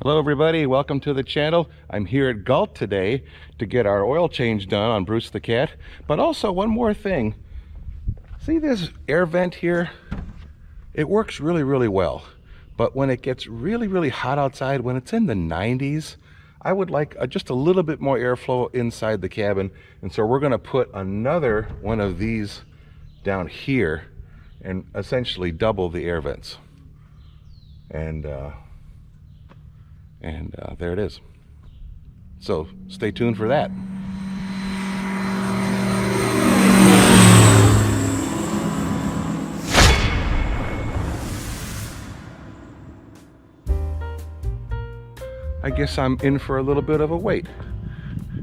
Hello everybody, welcome to the channel. I'm here at Galt today to get our oil change done on Bruce the Cat. But also one more thing. See this air vent here? It works really well. But when it gets really hot outside, when it's in the 90s, I would like just a little bit more airflow inside the cabin. And so we're gonna put another one of these down here and essentially double the air vents. And there it is. So stay tuned for that. I guess I'm in for a little bit of a wait.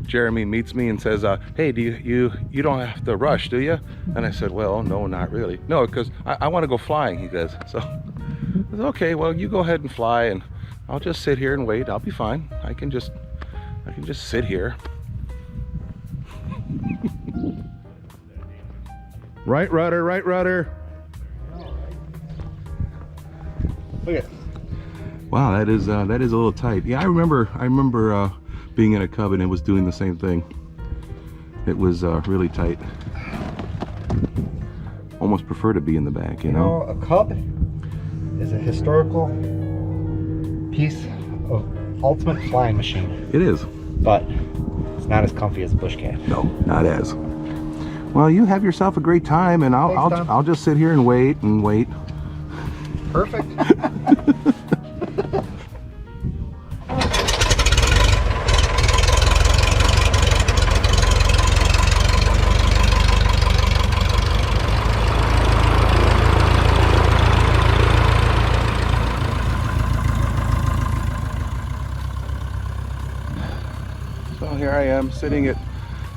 Jeremy meets me and says, hey, do you don't have to rush, do you? And I said, well, no, not really. No, because I want to go flying, he says. So I said, okay, well, you go ahead and fly and I'll just sit here and wait. I'll be fine. I can just sit here. Right rudder, right rudder. Look at. Wow, that is a little tight. Yeah, I remember being in a Cub and it was doing the same thing. It was really tight. Almost prefer to be in the back, you know. A Cub is a historical piece of ultimate flying machine. It is. But it's not as comfy as a bush cat. No, not as. Well, you have yourself a great time, and I'll just sit here and wait and wait. Perfect. So here I am sitting at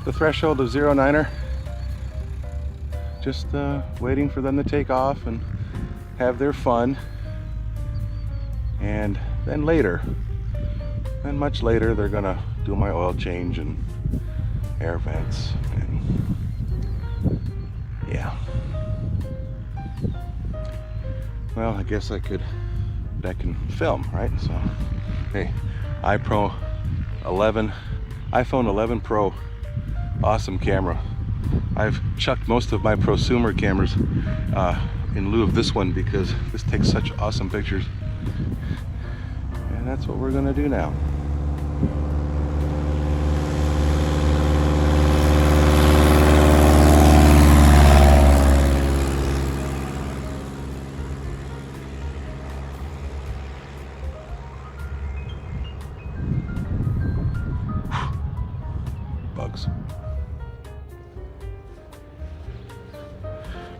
the threshold of 09er, just waiting for them to take off and have their fun. And then later, then much later, they're gonna do my oil change and air vents, and yeah. Well, I guess I can film, right? So, hey, iPhone 11 Pro, awesome camera. I've chucked most of my prosumer cameras in lieu of this one because this takes such awesome pictures. And that's what we're gonna do now. Bugs.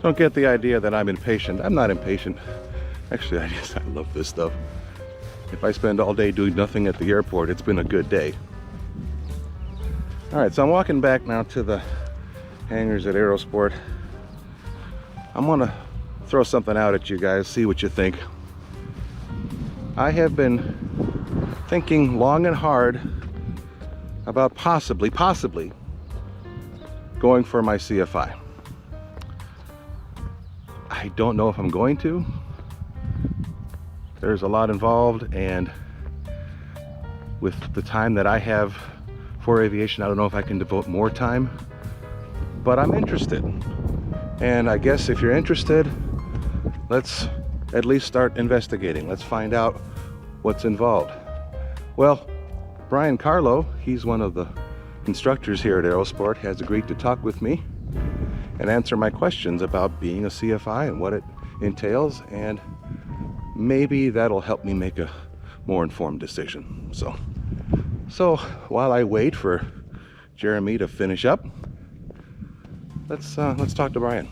Don't get the idea that I'm impatient. I'm not impatient. Actually, I love this stuff. If I spend all day doing nothing at the airport, it's been a good day. All right, so I'm walking back now to the hangars at Aerosport. I'm gonna throw something out at you guys, see what you think. I have been thinking long and hard about possibly going for my CFI. I don't know if I'm going to. There's a lot involved, and with the time that I have for aviation, I don't know if I can devote more time, but I'm interested. And I guess if you're interested, let's at least start investigating. Let's find out what's involved. Well, Brian Carlo, he's one of the instructors here at Aerosport, has agreed to talk with me and answer my questions about being a CFI and what it entails, and maybe that'll help me make a more informed decision. So while I wait for Jeremy to finish up, let's talk to Brian.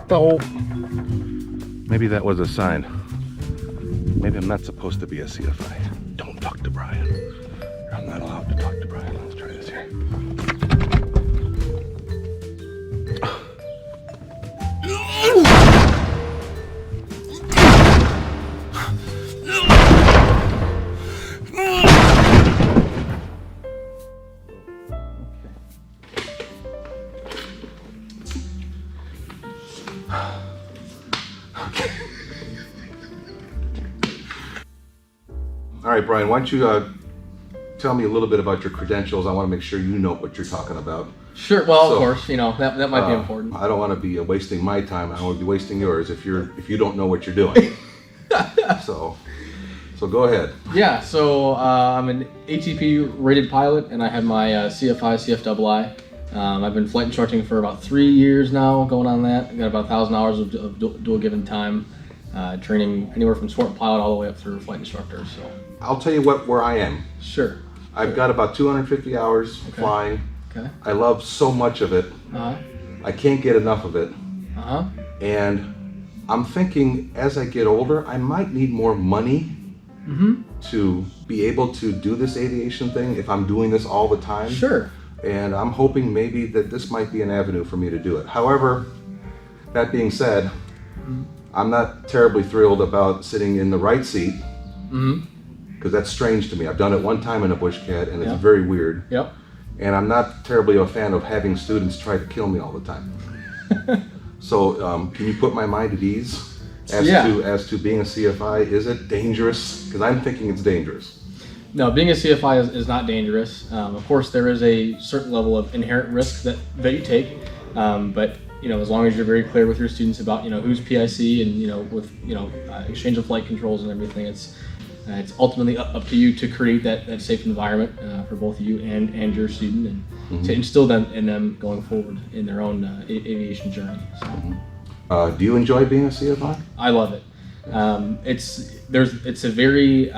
Oh, maybe that was a sign. Maybe I'm not supposed to be a CFI. Don't talk to Brian. I'm not allowed to talk to Brian. Let's try this here. right, Brian, why don't you tell me a little bit about your credentials? I want to make sure you know what you're talking about. Sure. Well, of course, that might be important. I don't want to be wasting my time. I want to be wasting yours if you don't know what you're doing. so go ahead. Yeah. So I'm an ATP rated pilot, and I have my CFI, CFII. I've been flight instructing for about 3 years now, going on that. I've got about 1,000 hours of dual given time, training anywhere from sport pilot all the way up through flight instructor. So I'll tell you where I am. Sure. I've got about 250 hours flying. Okay. I love so much of it. I can't get enough of it. And I'm thinking as I get older, I might need more money to be able to do this aviation thing if I'm doing this all the time. Sure. And I'm hoping maybe that this might be an avenue for me to do it. However, that being said, I'm not terribly thrilled about sitting in the right seat because that's strange to me. I've done it one time in a Bush Cat and it's very weird. Yep. And I'm not terribly a fan of having students try to kill me all the time. So can you put my mind at ease as to being a CFI? Is it dangerous? Because I'm thinking it's dangerous. No, being a CFI is not dangerous. Of course, there is a certain level of inherent risk that you take, but as long as you're very clear with your students about who's PIC and with exchange of flight controls and everything, it's ultimately up to you to create that safe environment for both you and your student, and to instill them in them going forward in their own aviation journey. So. Do you enjoy being a CFI? I love it. It's a very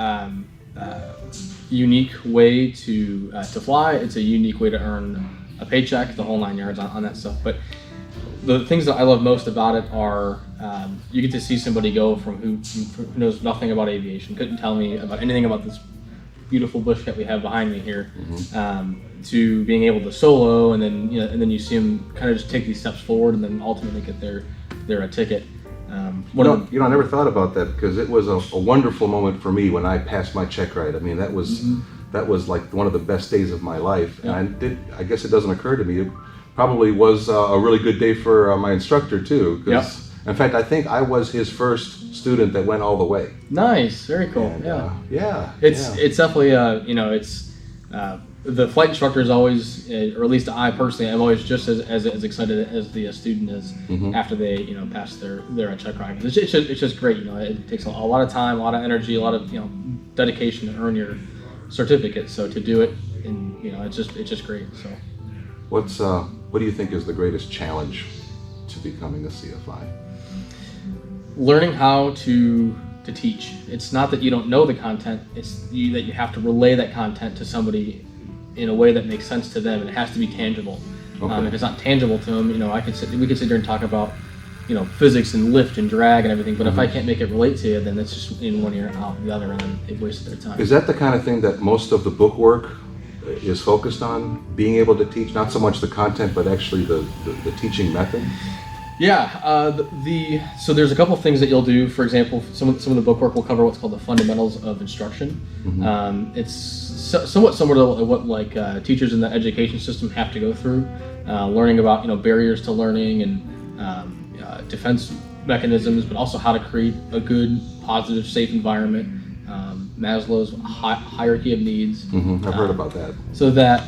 unique way to fly. It's a unique way to earn a paycheck, the whole 9 yards on that stuff. But the things that I love most about it are you get to see somebody go from who knows nothing about aviation, couldn't tell me about anything about this beautiful bush that we have behind me here, to being able to solo, and then you see them kind of just take these steps forward, and then ultimately get their ticket. I never thought about that, because it was a wonderful moment for me when I passed my check ride. I mean, that was like one of the best days of my life. And I guess it doesn't occur to me, it probably was a really good day for my instructor too. Because in fact, I think I was his first student that went all the way. Nice, very cool. And, it's definitely the flight instructor is always, or at least I personally, I'm always just as excited as the student is after they pass their check ride. It's just great. It takes a lot of time, a lot of energy, a lot of dedication to earn your certificate. So to do it, and it's just great. So what do you think is the greatest challenge to becoming a CFI? Learning how to teach. It's not that you don't know the content, it's that you have to relay that content to somebody in a way that makes sense to them, and it has to be tangible. If it's not tangible to them, we could sit here and talk about physics and lift and drag and everything, but if I can't make it relate to you, then it's just in one ear and out the other, and then they've wasted their time. Is that the kind of thing that most of the book work is focused on, being able to teach, not so much the content, but actually the teaching method? Yeah, so there's a couple of things that you'll do. For example, some of the bookwork will cover what's called the fundamentals of instruction. It's somewhat similar to what teachers in the education system have to go through, learning about barriers to learning and defense mechanisms, but also how to create a good, positive, safe environment. Maslow's hierarchy of needs. I've heard about that. So that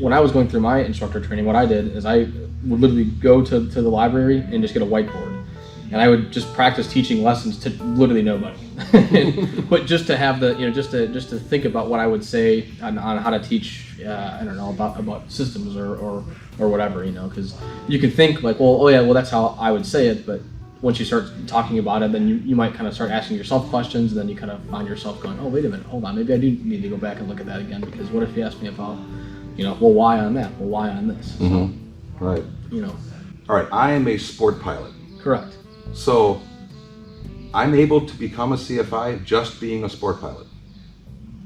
when I was going through my instructor training, what I did is I would literally go to the library and just get a whiteboard, and I would just practice teaching lessons to literally nobody, but just to have just to think about what I would say on how to teach. I don't know about systems or whatever, because you could think like, well, that's how I would say it, but once you start talking about it, then you might kind of start asking yourself questions, and then you kind of find yourself going, oh, wait a minute, hold on, maybe I do need to go back and look at that again, because what if you ask me about, well, why on that? Well, why on this? So, right. All right, I am a sport pilot. Correct. So I'm able to become a CFI just being a sport pilot?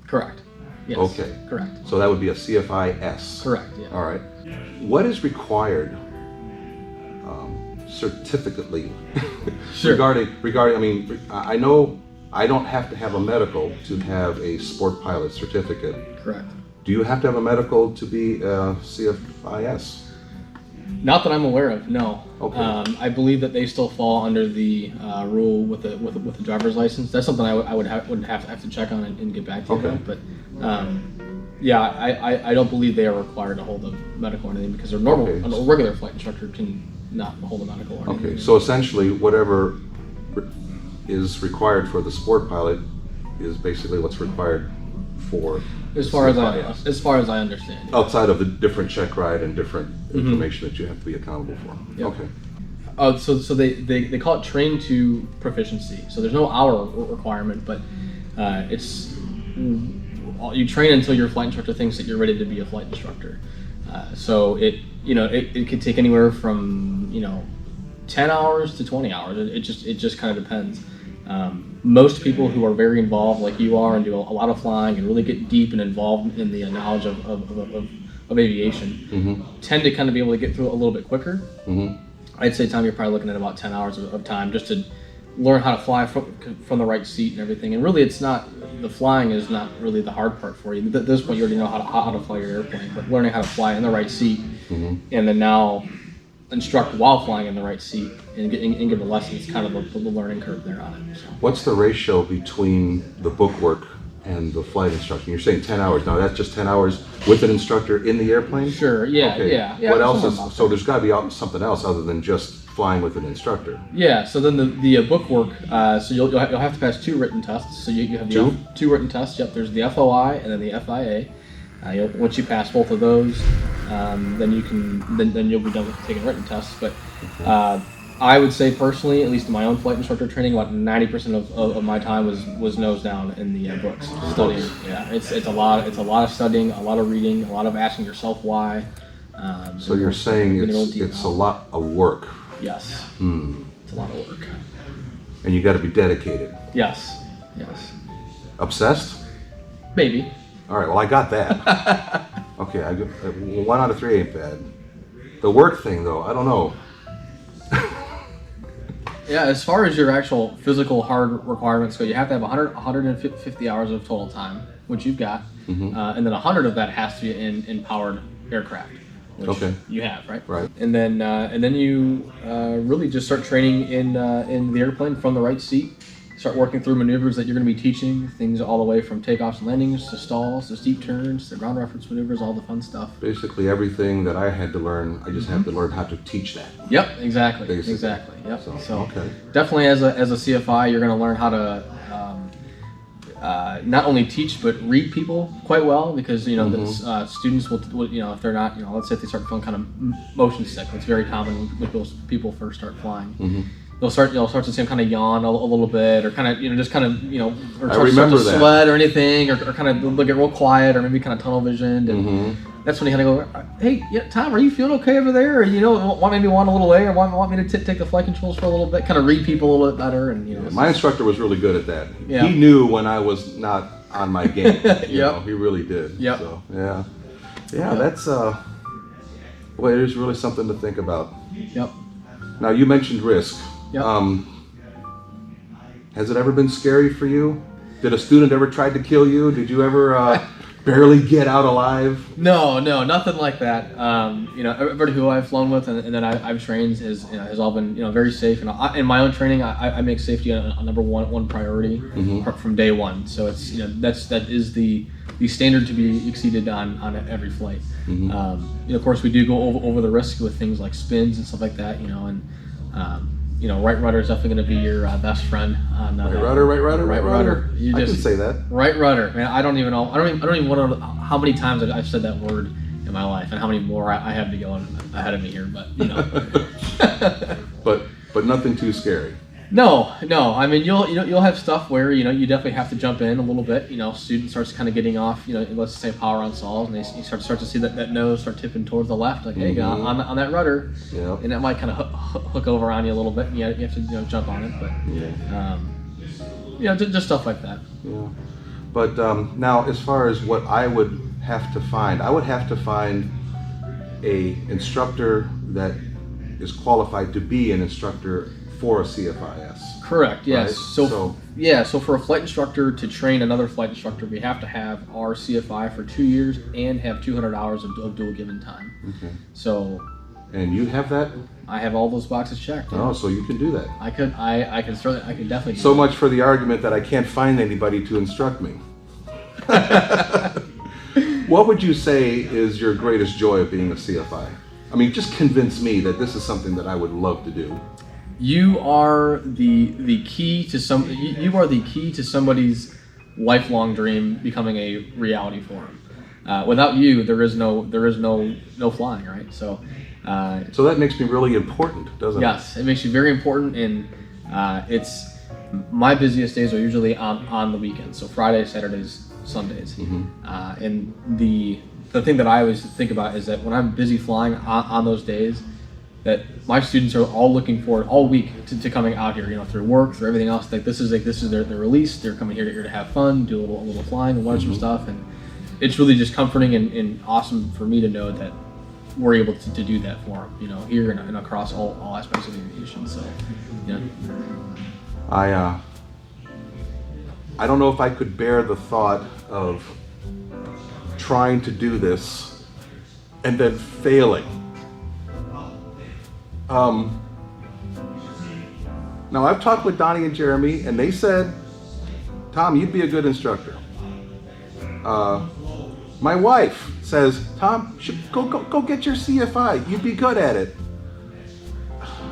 Correct. Yes. Okay. Correct. So that would be a CFI-S. Correct, yeah. All right. What is required certificately regarding, I mean, I know I don't have to have a medical to have a sport pilot certificate. Correct. Do you have to have a medical to be a CFI-S? Not that I'm aware of, no. Okay. I believe that they still fall under the rule with the driver's license. That's something I would have to check on and get back to you Okay. about. But yeah, I don't believe they are required to hold a medical or anything because a regular flight instructor can not hold a medical or anything. Okay, so essentially whatever is required for the sport pilot is basically what's required for As far as CFIS. I understand. Yeah. Outside of the different check ride and different information that you have to be accountable for. Yep. Okay. So they call it train to proficiency. So there's no hour requirement, but it's you train until your flight instructor thinks that you're ready to be a flight instructor. So it could take anywhere from 10 hours to 20 hours. It just kind of depends. Most people who are very involved, like you are, and do a lot of flying and really get deep and involved in the knowledge of aviation, tend to kind of be able to get through it a little bit quicker. I'd say, Tom, you're probably looking at about 10 hours of time just to learn how to fly from the right seat and everything. And really, the flying is not really the hard part for you. At this point, you already know how to fly your airplane, but learning how to fly in the right seat, and then now instruct while flying in the right seat and give a lesson is kind of the learning curve there on it. So. What's the ratio between the book work and the flight instruction? You're saying 10 hours. Now that's just 10 hours with an instructor in the airplane? Sure, yeah, Okay. yeah. What else is, so there's got to be something else other than just flying with an instructor. Yeah, so then the book work, so you'll have to pass 2 written tests. So you have two written tests. Yep, there's the FOI and then the FIA. Once you pass both of those, then you'll be done with taking written tests. But I would say personally, at least in my own flight instructor training, about 90% of my time was nose down in the books studying. Yeah, it's a lot of studying, a lot of reading, a lot of asking yourself why. So you're saying it's a lot of work. Yes. It's a lot of work. And you got to be dedicated. Yes. Obsessed? Maybe. All right, well, I got that. Okay, 1 out of 3 ain't bad. The work thing, though, I don't know. Yeah, as far as your actual physical hard requirements go, you have to have 150 hours of total time, which you've got, and then 100 of that has to be in powered aircraft, which you have, right? Right. And then you really just start training in the airplane from the right seat. Start working through maneuvers that you're going to be teaching, things all the way from takeoffs and landings to stalls to steep turns to ground reference maneuvers, all the fun stuff. Basically everything that I had to learn, I just have to learn how to teach that. Yep, exactly. Basically. Exactly. Yep. So okay. Definitely as a CFI, you're going to learn how to not only teach but read people quite well, because students will if they're not, let's say if they start feeling kind of motion sick, it's very common when people first start flying. They'll start to see them kind of yawn a little bit, or kind of just kind of or start to sweat or anything, or kind of they'll get real quiet, or maybe kind of tunnel visioned, and that's when you kind of go, hey, Tom, are you feeling okay over there? Or want maybe want a little way, or want me to take the flight controls for a little bit, kind of read people a little bit better, and my instructor was really good at that. Yeah. He knew when I was not on my game. He really did. Yep. So that's boy, it is really something to think about. Yep. Now you mentioned risk. Yep. Has it ever been scary for you? Did a student ever try to kill you? Did you ever barely get out alive? No, nothing like that. Everybody who I've flown with and that I've trained has all been very safe. And in my own training, I make safety a number one priority from day one. So it's that is the standard to be exceeded on every flight. Of course, we do go over the risk with things like spins and stuff like that. Right rudder is definitely going to be your best friend. Right rudder. I can say that. Right rudder, man. I don't even know. I don't even want to know how many times I've said that word in my life, and how many more I have to go ahead of me here. But but nothing too scary. No. I mean, you'll have stuff where you definitely have to jump in a little bit. Student starts kind of getting off. Let's say power on stalls, and you start to see that nose start tipping towards the left. Like, hey, on that rudder, and that might kind of hook over on you a little bit, and you have to jump on it. But just stuff like that. Yeah. But now, as far as what I would have to find, I would have to find a instructor that is qualified to be an instructor for a CFIS. Correct. Yes. Right? So for a flight instructor to train another flight instructor, we have to have our CFI for 2 years and have 200 hours of dual given time. Okay. So And you have that? I have all those boxes checked. Yeah. Oh, so you can do that. I could definitely do So that. much for the argument that I can't find anybody to instruct me. What would you say is your greatest joy of being a CFI? I mean, just convince me that this is something that I would love to do. You are the key to you are the key to somebody's lifelong dream becoming a reality for them. Without you, there is no flying, right? So that makes me really important, doesn't it? yes, it makes you very important, and it's my busiest days are usually on the weekends, so Fridays, Saturdays, Sundays. And the thing that I always think about is that when I'm busy flying on those days, that my students are all looking forward all week to coming out here, through work, through everything else. This is their release. They're coming here to have fun, do a little flying and learn some stuff, and it's really just comforting and awesome for me to know that we're able to do that for them, here and across all aspects of aviation. So, yeah. I don't know if I could bear the thought of trying to do this and then failing. Now I've talked with Donnie and Jeremy, and they said, Tom, you'd be a good instructor. My wife says, Tom, go get your CFI. You'd be good at it.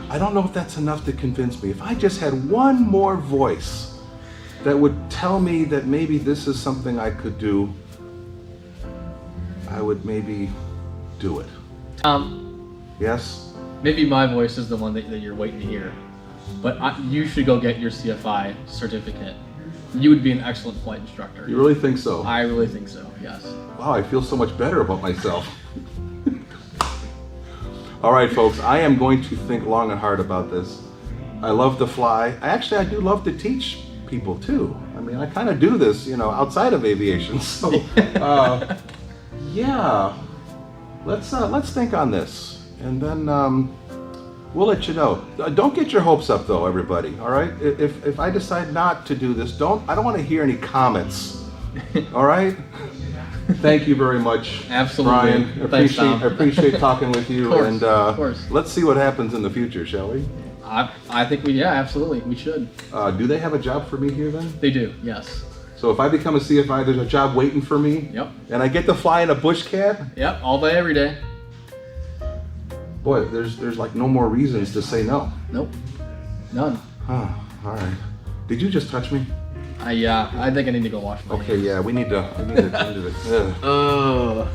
I don't know if that's enough to convince me. If I just had one more voice that would tell me that maybe this is something I could do, I would maybe do it. Tom, Yes? maybe my voice is the one that you're waiting to hear, but you should go get your CFI certificate. You would be an excellent flight instructor. You really think so? I really think so, yes. Wow, I feel so much better about myself. All right, folks, I am going to think long and hard about this. I love to fly. I do love to teach people too. I mean, I kind of do this, outside of aviation. So, yeah, let's think on this, and then we'll let you know. Don't get your hopes up, though, everybody. All right? If I decide not to do this, I don't want to hear any comments. All right? Thank you very much, Absolutely. Brian. Thanks, Tom. I appreciate talking with you, Of course. let's see what happens in the future, shall we? I think absolutely, we should. Do they have a job for me here then? They do, yes. So if I become a CFI, there's a job waiting for me? Yep. And I get to fly in a bush cat? Yep, all day, every day. Boy, there's like no more reasons to say no. Nope, none. Huh, all right. Did you just touch me? I think I need to go wash my hands. Okay, yeah, we need to. Ugh.